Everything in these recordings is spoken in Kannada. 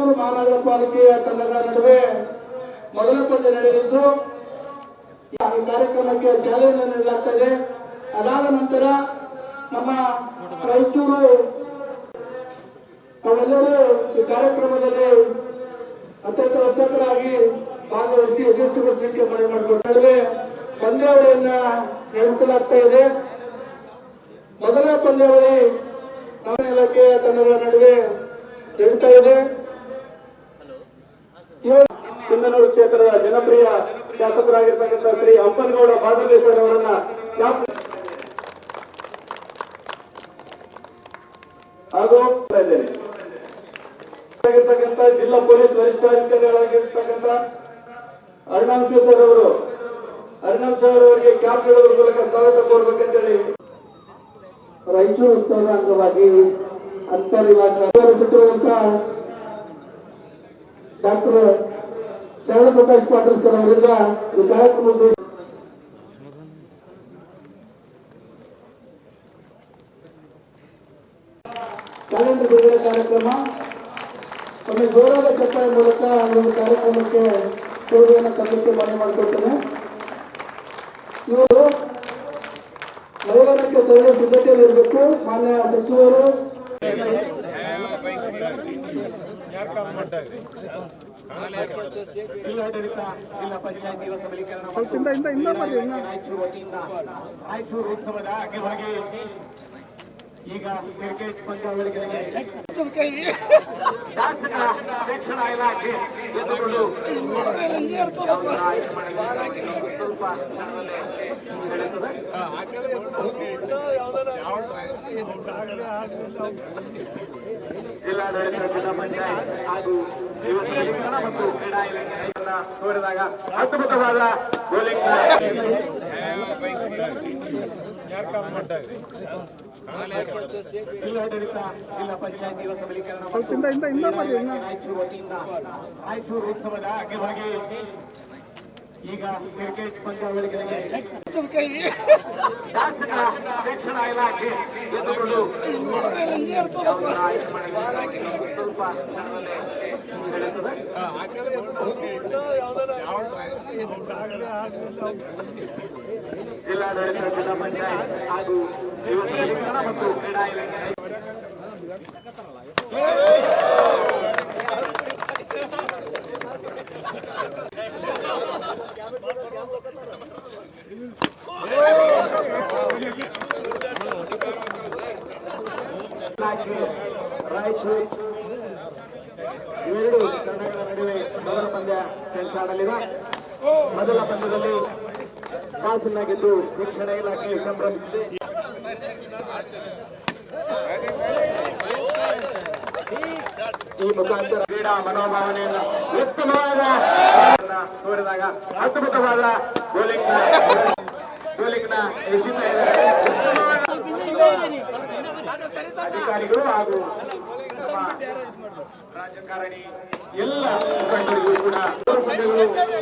ರಾಯಚೂರು ಮಹಾನಗರ ಪಾಲಿಕೆಯ ತಂಡಗಳ ನಡುವೆ ಮೊದಲ ಪಂದ್ಯ ನಡೆದಿದ್ದು ಈ ಕಾರ್ಯಕ್ರಮಕ್ಕೆ ಚಾಲನೆ ನೀಡಲಾಗುತ್ತದೆ. ಅದಾದ ನಂತರ ನಮ್ಮ ರಾಯಚೂರು ತಾವೆಲ್ಲರೂ ಈ ಕಾರ್ಯಕ್ರಮದಲ್ಲಿ ಅತ್ಯಂತ ಉತ್ಸುಕರಾಗಿ ಭಾಗವಹಿಸಿ ಯಶಸ್ವಿಗೊಳಿಸಲಿಕ್ಕೆ ಮನವಿ ಮಾಡಿಕೊಡ್ತಾರೆ. ಪಂದ್ಯಾವಳಿಯನ್ನ ನಡೆಸಲಾಗ್ತಾ ಇದೆ. ಮೊದಲ ಪಂದ್ಯಾವಳಿ ನಮ್ಮ ಇಲಾಖೆಯ ತಂಡಗಳ ನಡುವೆ ನಡೀತಾ ಇದೆ. ಸಿಂಧನೂರು ಕ್ಷೇತ್ರದ ಜನಪ್ರಿಯ ಶಾಸಕರಾಗಿರ್ತಕ್ಕಂಥ ಶ್ರೀ ಹಂಪನಗೌಡ ಬಾದಲೇಶ್ವರ ಅವರನ್ನ ಹಾಗೂ ಜಿಲ್ಲಾ ಪೊಲೀಸ್ ವರಿಷ್ಠಾಧಿಕಾರಿಗಳಾಗಿರ್ತಕ್ಕಂಥ ಅರ್ಣವ್ ಸರ್ ಅವರಿಗೆ ಕ್ಯಾಪ್ ನೀಡುವ ಮೂಲಕ ಸ್ವಾಗತ ಕೋರಬೇಕಂತೇಳಿ ರಾಯಚೂರು ಉತ್ಸವದ ಅಂಗವಾಗಿ ಸಚಿವರಂತ ಡಾಕ್ಟರ್ ಶರಣ ಪ್ರಕಾಶ್ ಪಾಟೀಲ್ ಸರ್ ಅವರಿಂದ ಈ ಕಾರ್ಯಕ್ರಮದ ಕ್ಯಾಲೆಂಡರ್ ಬಿಡುಗಡೆ ಕಾರ್ಯಕ್ರಮ ಒಂದು ಜೋರಾದ ಚಪ್ಪಾಳೆ ಮೂಲಕ ಒಂದು ಕಾರ್ಯಕ್ರಮಕ್ಕೆ ಕೊಡುಗೆಯನ್ನು ತರಲಿಕ್ಕೆ ಮನವಿ ಮಾಡಿಕೊಳ್ತೇನೆ. ಇವರು ಮೈದಾನಕ್ಕೆ ತೆರಳುವ ಸಿದ್ಧತೆಯಲ್ಲಿರಬೇಕು. ಮಾನ್ಯ ಸಚಿವರು ಜಿಲ್ಲಾಡಳಿತ ಜಿಲ್ಲಾ ಪಂಚಾಯತ್ ಯುವ ಸಬಲೀಕರಣ ರಾಯಚೂರು ಉತ್ಸವದ ಅಂಗವಾಗಿ ಈಗ ಕ್ರಿಕೆಟ್ ಪಂದ್ಯಾವಳಿಗಳಿಗೆ ಶಾಸಕರ ಶಿಕ್ಷಣ ಇಲಾಖೆ ಎದುರುಗೊಂಡು ಸ್ವಲ್ಪ ಜಿಲ್ಲಾಡಳಿತ ಜಿಲ್ಲಾ ಪಂಚಾಯತ್ ಹಾಗೂ ಯುವ ಸಬಲೀಕರಣ ಮತ್ತು ಕ್ರೀಡಾ ಇಲಾಖೆಯನ್ನು ತೋರಿದಾಗ ಅದ್ಭುತವಾದ ಬೋಲಿಂಗ್ ಜಿಲ್ಲಾಡಳಿತ ಜಿಲ್ಲಾ ಪಂಚಾಯತ್ ಯುವ ಸಬಲೀಕರಣ ರಾಯಚೂರು ಉತ್ಸವದ ಅಂಗವಾಗಿ ಈಗ ಕ್ರಿಕೆಟ್ ಪಂದ್ಯಾವಳಿಗಳಿಗೆ ಶಾಸಕರ ಶಿಕ್ಷಣ ಇಲಾಖೆ ಎದುರುಗೊಂಡು ಸ್ವಲ್ಪ ಜಿಲ್ಲಾಡಳಿತ ಜಿಲ್ಲಾ ಪಂಚಾಯತ್ ಹಾಗೂ ಯುವ ಸಬಲೀಕರಣ ಮತ್ತು ಕ್ರೀಡಾ ಇಲಾಖೆ ರಾಯಚೂರು ಇವೆರಡು ತಂಡಗಳ ನಡುವೆ ಮೊದಲ ಪಂದ್ಯ ಸೆಣಸಾಡಲಿದೆ. ಮೊದಲ ಪಂದ್ಯದಲ್ಲಿ ಟಾಸ್ ಗೆದ್ದು ಶಿಕ್ಷಣ ಇಲಾಖೆ ಸಂಭ್ರಮಿಸಿದೆ. ಈ ಮುಖಾಂತರ ಕ್ರೀಡಾ ಮನೋಭಾವನೆಯನ್ನು ಉತ್ತಮವಾದ ತೋರಿದಾಗ ಅದ್ಭುತವಾದ ಗೋಲಿಂಗ್ನ ಅಧಿಕಾರಿಗಳು ಹಾಗೂ ನಮ್ಮ ರಾಜಕಾರಣಿ ಎಲ್ಲ ಮುಖಂಡರಿಗೂ ಕೂಡ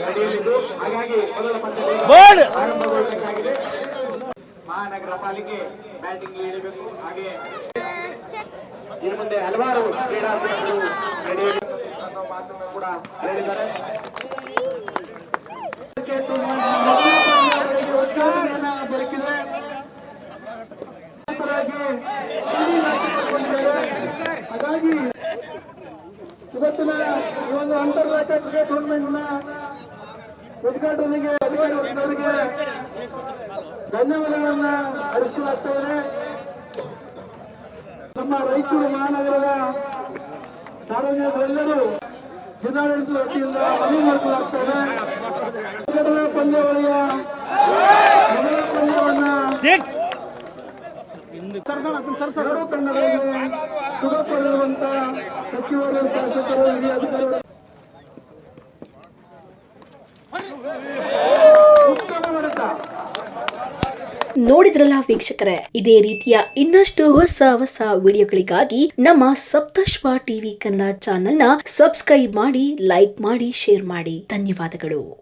ನಡೆಯಲಿದ್ದು, ಹಾಗಾಗಿ ಮೊದಲ ಪಂದ್ಯ ಆರಂಭಗೊಳ್ಳಬೇಕಾಗಿದೆ. ಮಹಾನಗರ ಪಾಲಿಕೆ ಬ್ಯಾಟಿಂಗ್ ಇಳಿಬೇಕು. ಹಾಗೆ ಇನ್ನು ಮುಂದೆ ಹಲವಾರು ಕ್ರೀಡಾಪಟುಗಳು ನಡೆಯಬೇಕು ಅನ್ನೋ ಮಾತನ್ನು ಕೂಡ ಹೇಳಿದ್ದಾರೆ. ದೊರಕಿದೆ. ಹಾಗಾಗಿ ಇವತ್ತಿನ ಈ ಒಂದು ಅಂತಾರಾಷ್ಟ್ರೀಯ ಕ್ರಿಕೆಟ್ ಟೂರ್ನಮೆಂಟ್ನ ಉದ್ಘಾಟನೆಗೆ ಅಧಿಕಾರಿಗಳಿಗೆ ಧನ್ಯವಾದಗಳನ್ನ ಅರ್ಪಿಸಲಾಗ್ತದೆ. ನಮ್ಮ ರಾಯಚೂರು ಮಹಾನಗರದ ಸಾರ್ವಜನಿಕರೆಲ್ಲರೂ ಜಿಲ್ಲಾಡಳಿತದ ವತಿಯಿಂದ ಮನವಿ ಮಾಡಿಕೊಳ್ಳಲಾಗ್ತದೆ. ಪಂದ್ಯಾವಳಿಯ ಮೊದಲ ಪಂದ್ಯವನ್ನ ಎರಡೂ ತಂಡಗಳಿಗೆ ಶುಭ ಕೋರಿರುವಂತ ಸಚಿವರು, ಶಾಸಕರು, ಹಿರಿಯ ಅಧಿಕಾರಿಗಳು ನೋಡಿದ್ರಲ್ಲ ವೀಕ್ಷಕರೇ, ಇದೇ ರೀತಿಯ ಇನ್ನಷ್ಟು ಹೊಸ ವಿಡಿಯೋಗಳಿಗಾಗಿ ನಮ್ಮ ಸಪ್ತಶ್ವ ಟಿವಿ ಕನ್ನಡ ಚಾನೆಲ್ನ ಸಬ್ಸ್ಕ್ರೈಬ್ ಮಾಡಿ, ಲೈಕ್ ಮಾಡಿ, ಶೇರ್ ಮಾಡಿ. ಧನ್ಯವಾದಗಳು.